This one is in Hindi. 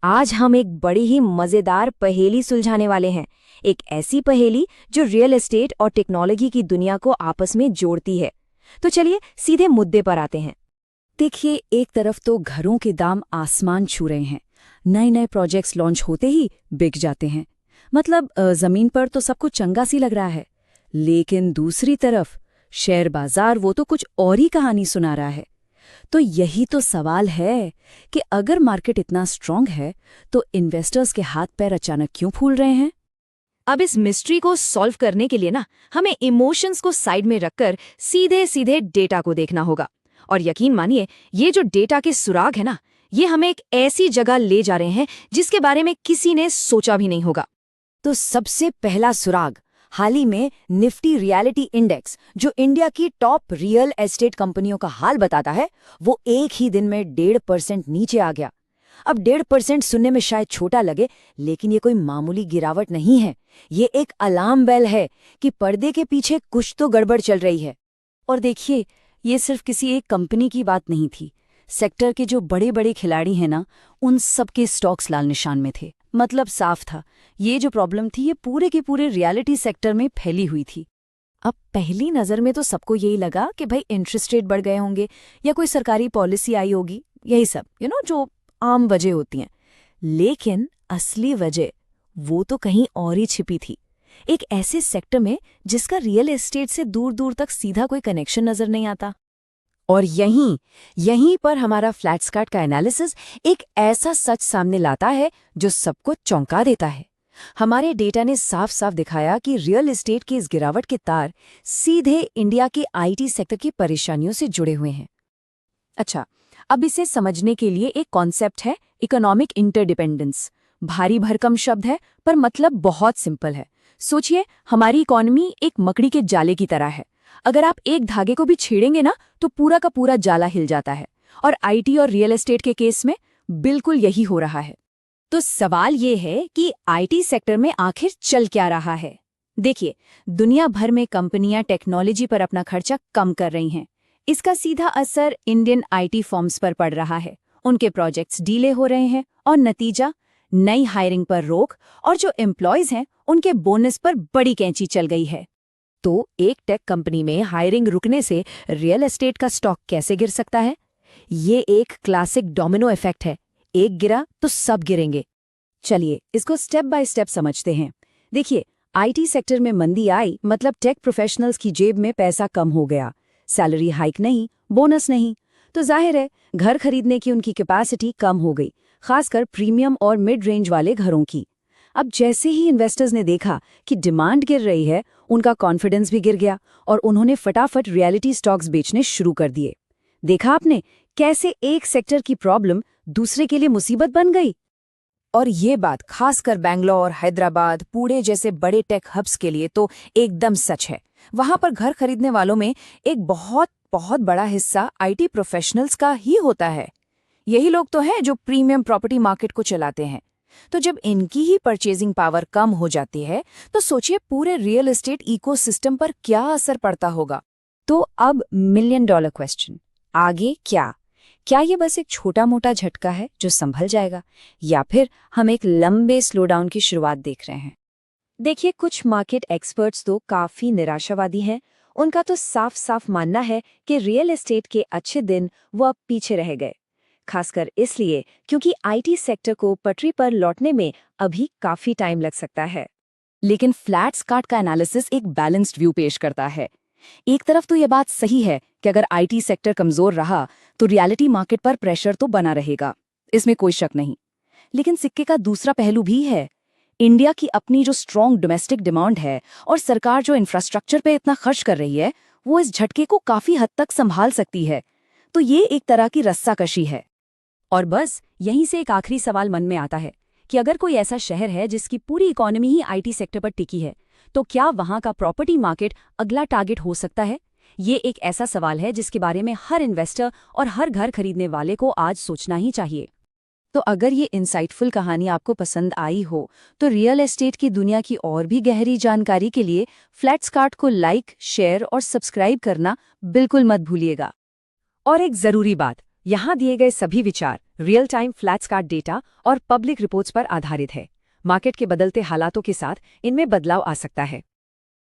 आज हम एक बड़ी ही मजेदार पहेली सुलझाने वाले हैं। एक ऐसी पहेली जो रियल एस्टेट और टेक्नोलॉजी की दुनिया को आपस में जोड़ती है। तो चलिए सीधे मुद्दे पर आते हैं। देखिए, एक तरफ तो घरों के दाम आसमान छू रहे हैं, नए नए प्रोजेक्ट्स लॉन्च होते ही बिक जाते हैं। मतलब जमीन पर तो सब कुछ चंगा सी लग रहा है, लेकिन दूसरी तरफ शेयर बाजार वो तो कुछ और ही कहानी सुना रहा है। तो यही तो सवाल है कि अगर मार्केट इतना स्ट्रांग है तो इन्वेस्टर्स के हाथ पैर अचानक क्यों फूल रहे हैं। अब इस मिस्ट्री को सॉल्व करने के लिए ना हमें इमोशंस को साइड में रखकर सीधे सीधे डेटा को देखना होगा। और यकीन मानिए, ये जो डेटा के सुराग है ना, ये हमें एक ऐसी जगह ले जा रहे हैं जिसके बारे में किसी ने सोचा भी नहीं होगा। तो सबसे पहला सुराग हाल ही में निफ्टी रियलिटी इंडेक्स, जो इंडिया की टॉप रियल एस्टेट कंपनियों का हाल बताता है, वो एक ही दिन में 1.5% नीचे आ गया। अब 1.5% सुनने में शायद छोटा लगे, लेकिन ये कोई मामूली गिरावट नहीं है। ये एक अलार्म बेल है कि पर्दे के पीछे कुछ तो गड़बड़ चल रही है। और देखिए, ये सिर्फ किसी एक कंपनी की बात नहीं थी। सेक्टर के जो बड़े बड़े खिलाड़ी हैं ना, उन सबके स्टॉक्स लाल निशान में थे। मतलब साफ था, ये जो प्रॉब्लम थी ये पूरे के पूरे रियलिटी सेक्टर में फैली हुई थी। अब पहली नज़र में तो सबको यही लगा कि भाई इंटरेस्ट रेट बढ़ गए होंगे या कोई सरकारी पॉलिसी आई होगी, यही सब जो आम वजह होती हैं। लेकिन असली वजह वो तो कहीं और ही छिपी थी। एक ऐसे सेक्टर में जिसका रियल एस्टेट से दूर दूर तक सीधा कोई कनेक्शन नजर नहीं आता। और यहीं पर हमारा फ्लैटस्कार्ट का एनालिसिस एक ऐसा सच सामने लाता है जो सबको चौंका देता है। हमारे डेटा ने साफ साफ दिखाया कि रियल एस्टेट की इस गिरावट के तार सीधे इंडिया के आईटी सेक्टर की परेशानियों से जुड़े हुए हैं। अच्छा, अब इसे समझने के लिए एक कॉन्सेप्ट है इकोनॉमिक इंटरडिपेंडेंस। भारी भरकम शब्द है, पर मतलब बहुत सिंपल है। सोचिए, हमारी इकोनॉमी एक मकड़ी के जाले की तरह है। अगर आप एक धागे को भी छेड़ेंगे ना, तो पूरा का पूरा जाला हिल जाता है। और आईटी और रियल एस्टेट के केस में बिल्कुल यही हो रहा है। तो सवाल ये है कि आईटी सेक्टर में आखिर चल क्या रहा है। देखिए, दुनिया भर में कंपनियां टेक्नोलॉजी पर अपना खर्चा कम कर रही हैं। इसका सीधा असर इंडियन आईटी फर्म्स पर पड़ रहा है। उनके प्रोजेक्ट्स डीले हो रहे हैं और नतीजा नई हायरिंग पर रोक, और जो एम्प्लॉयज हैं उनके बोनस पर बड़ी कैंची चल गई है। तो एक टेक कंपनी में हायरिंग रुकने से रियल एस्टेट का स्टॉक कैसे गिर सकता है? ये एक क्लासिक डोमिनो इफेक्ट है। एक गिरा तो सब गिरेंगे। चलिए इसको स्टेप बाय स्टेप समझते हैं। देखिए, आईटी सेक्टर में मंदी आई मतलब टेक प्रोफेशनल्स की जेब में पैसा कम हो गया। सैलरी हाइक नहीं, बोनस नहीं, तो जाहिर है घर खरीदने की उनकी कैपेसिटी कम हो गई, खासकर प्रीमियम और मिड रेंज वाले घरों की। अब जैसे ही इन्वेस्टर्स ने देखा कि डिमांड गिर रही है, उनका कॉन्फिडेंस भी गिर गया और उन्होंने फटाफट रियलिटी स्टॉक्स बेचने शुरू कर दिए। देखा आपने कैसे एक सेक्टर की प्रॉब्लम दूसरे के लिए मुसीबत बन गई? और ये बात खासकर बेंगलोर, हैदराबाद, पुणे जैसे बड़े टेक हब्स के लिए तो एकदम सच है। वहां पर घर खरीदने वालों में एक बहुत बहुत बड़ा हिस्सा आईटी प्रोफेशनल्स का ही होता है। यही लोग तो हैं जो प्रीमियम प्रॉपर्टी मार्केट को चलाते हैं। तो जब इनकी ही परचेजिंग पावर कम हो जाती है, तो सोचिए पूरे रियल एस्टेट इकोसिस्टम पर क्या असर पड़ता होगा। तो अब $1 मिलियन क्वेश्चन, आगे क्या? क्या ये बस एक छोटा मोटा झटका है जो संभल जाएगा, या फिर हम एक लंबे स्लोडाउन की शुरुआत देख रहे हैं? देखिए, कुछ मार्केट एक्सपर्ट्स तो काफी निराशावादी हैं। उनका तो साफ साफ मानना है कि रियल एस्टेट के अच्छे दिन वो अब पीछे रह गए, खासकर इसलिए क्योंकि आईटी सेक्टर को पटरी पर लौटने में अभी काफी टाइम लग सकता है। लेकिन फ्लैटस्कार्ट का एनालिसिस एक बैलेंस्ड व्यू पेश करता है। एक तरफ तो यह बात सही है कि अगर आईटी सेक्टर कमजोर रहा तो रियलिटी मार्केट पर प्रेशर तो बना रहेगा, इसमें कोई शक नहीं। लेकिन सिक्के का दूसरा पहलू भी है। इंडिया की अपनी जो स्ट्रॉन्ग डोमेस्टिक डिमांड है और सरकार जो इंफ्रास्ट्रक्चर पे इतना खर्च कर रही है, वो इस झटके को काफी हद तक संभाल सकती है। तो ये एक तरह की रस्साकशी है। और बस यहीं से एक आखिरी सवाल मन में आता है कि अगर कोई ऐसा शहर है जिसकी पूरी इकोनॉमी ही आईटी सेक्टर पर टिकी है, तो क्या वहां का प्रॉपर्टी मार्केट अगला टारगेट हो सकता है? ये एक ऐसा सवाल है जिसके बारे में हर इन्वेस्टर और हर घर खरीदने वाले को आज सोचना ही चाहिए। तो अगर ये इंसाइटफुल कहानी आपको पसंद आई हो, तो रियल एस्टेट की दुनिया की और भी गहरी जानकारी के लिए फ्लैटस्कार्ट को लाइक, शेयर और सब्सक्राइब करना बिल्कुल मत भूलिएगा। और एक जरूरी बात, यहाँ दिए गए सभी विचार रियल टाइम फ्लैट्सकार्ट डेटा और पब्लिक रिपोर्ट्स पर आधारित है। मार्केट के बदलते हालातों के साथ इनमें बदलाव आ सकता है।